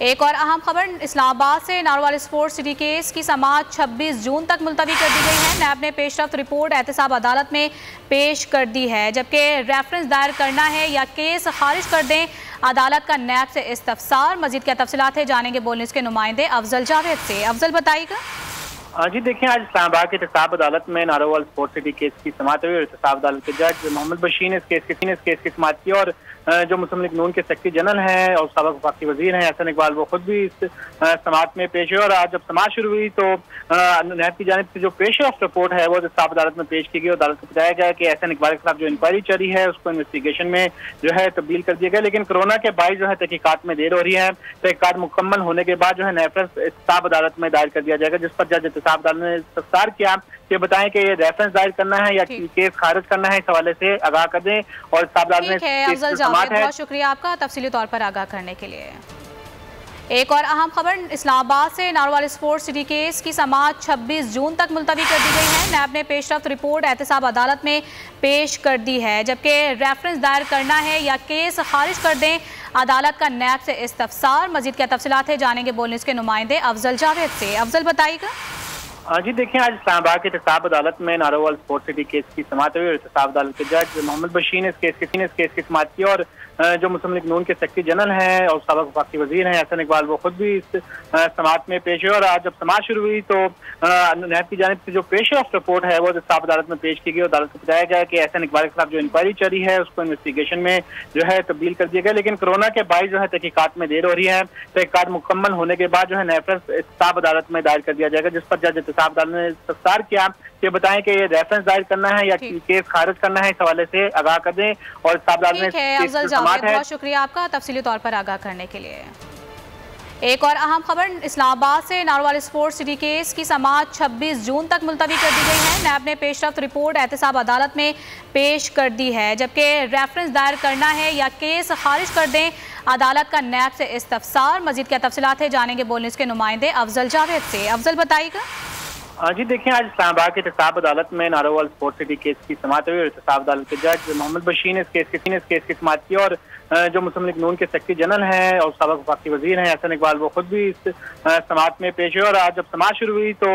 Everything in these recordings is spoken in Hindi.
एक और अहम खबर इस्लामाबाद से नारोवाल स्पोर्ट्स सिटी केस की समाअत 26 जून तक मुलतवी कर दी गई है। नैब ने पेशरफ्त रिपोर्ट एहतसाब अदालत में पेश कर दी है, जबकि रेफरेंस दायर करना है या केस खारिज कर दें, अदालत का नैब से इस्तफसार। मजीद क्या तफसीलात है जानेंगे बोलने के नुमाइंदे अफजल जावेद से। अफजल बताइएगा। जी देखिए, आज इस्लामाबाद की एहतसाब अदालत में नारोवाल स्पोर्ट्स सिटी केस की समाअत हुई और एहतसाब अदालत के जज मोहम्मद बशीर ने इस केस की समाअत की और जो मुस्लिम लीग नून के सेक्रेटरी जनरल हैं और साबिक वफाकी वजीर हैं एहसन इकबाल, वो खुद भी इस समाअत में पेश हुए। और आज जब समाअत शुरू हुई तो नैब की जानिब से जो पेशरफ्त रिपोर्ट है वो एहतसाब अदालत में पेश की गई। अदालत को बताया गया कि एहसन इकबाल के खिलाफ जो इंक्वायरी चल रही है उसको इन्वेस्टिगेशन में जो है तब्दील कर दिया गया, लेकिन कोरोना के बायस जो है तहकीकात में देर हो रही है। तहकीकात मुकम्मल होने के बाद जो है रेफरेंस एहतसाब अदालत में दायर कर दिया जाएगा, जिस पर जज एहतसाब अदालत ने इस्तफसार किया कि बताएं कि ये रेफरेंस दायर करना है या केस खारिज करना है, इस हवाले से आगाह कर दें। और इस्लामाबाद में बहुत शुक्रिया आपका तफसीली तौर पर आगाह करने के लिए। एक और अहम खबर इस्लामाबाद से नारोवाल स्पोर्ट्स सिटी केस की समाअत 26 जून तक मुलतवी कर दी गई है। नैब ने पेशरफ्त रिपोर्ट एहतसाब अदालत में पेश कर दी है, जबकि रेफरेंस दायर करना है या केस खारिज कर दें, अदालत का नैब से इस्तफसार। मजीद क्या तफसीलात है जानेंगे बोलने के नुमाइंदे अफजल जावेद से। अफजल बताइएगा। जी देखिए, आज इस्लामाबाद की एहतसाब अदालत में नारोवाल स्पोर्ट्स सिटी केस की समाअत हुई और एहतसाब अदालत के जज मोहम्मद बशीर ने इस केस की समाअत की और जो मुस्लिम लीग नून के सेक्रेटरी जनरल हैं और साबिक वफाकी वजीर हैं एहसन इकबाल, वो खुद भी इस समाअत में पेश हुए। और आज जब समाअत शुरू हुई तो नैब की जानिब से जो पेशरफ्त रिपोर्ट है वो एहतसाब अदालत में पेश की गई। अदालत को बताया गया कि एहसन इकबाल के खिलाफ जो इंक्वायरी चल रही है उसको इन्वेस्टिगेशन में जो है तब्दील कर दिया गया, लेकिन कोरोना के बायस जो है तहकीकात में देर हो रही है। तहकीकात मुकम्मल होने के बाद जो है रेफरेंस एहतसाब अदालत में दायर कर दिया जाएगा, जिस पर जज एहतसाब अदालत ने इस्तफसार किया कि बताएं कि ये रेफरेंस दायर करना है या केस खारिज करना है, इस हवाले से आगाह कर दें। और बहुत शुक्रिया आपका तफसीली तौर पर आगाह करने के लिए। एक और अहम खबर इस्लामाबाद से नारोवाल स्पोर्ट्स सिटी केस की समाअत 26 जून तक मुलतवी कर दी गई है। नैब ने पेशरफ्त रिपोर्ट एहतसाब अदालत में पेश कर दी है, जबकि रेफरेंस दायर करना है या केस खारिज कर दें, अदालत का नैब से इस्तफसार। मजीद क्या तफसीलात है जानेंगे बोलने के नुमाइंदे अफजल जावेद से। अफजल बताइएगा। जी देखिए, आज इस्लामाबाद की एहतसाब अदालत में नारोवाल स्पोर्ट्स सिटी केस की समाअत हुई और एहतसाब अदालत के जज मोहम्मद बशीर ने इस केस की समाअत की और जो मुस्लिम लीग नून के सेक्रेटरी जनरल हैं और साबिक वफाकी वजीर हैं एहसन इकबाल, वो खुद भी इस समाअत में पेश हुए। और आज जब समाअत शुरू हुई तो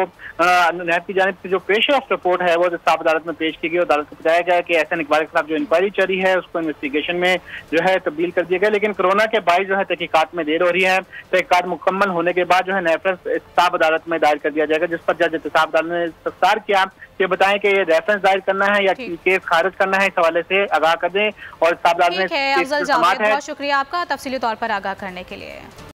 नैब की जानिब से जो पेशरफ्त रिपोर्ट है वो एहतसाब अदालत में पेश की गई। अदालत को बताया गया कि एहसन इकबाल के खिलाफ जो इंक्वायरी चल रही है उसको इन्वेस्टिगेशन में जो है तब्दील कर दिया गया, लेकिन कोरोना के बायस जो है तहकीकात में देर हो रही है। तहकीकात मुकम्मल होने के बाद जो है रेफरेंस एहतसाब अदालत में दायर कर दिया जाएगा, जिस पर जज एहतसाब अदालत ने इस्तफसार किया कि बताएं कि ये रेफरेंस दायर करना है या केस खारिज करना है, इस हवाले से आगाह कर दें। और बहुत शुक्रिया आपका तफसीली तौर पर आगाह करने के लिए।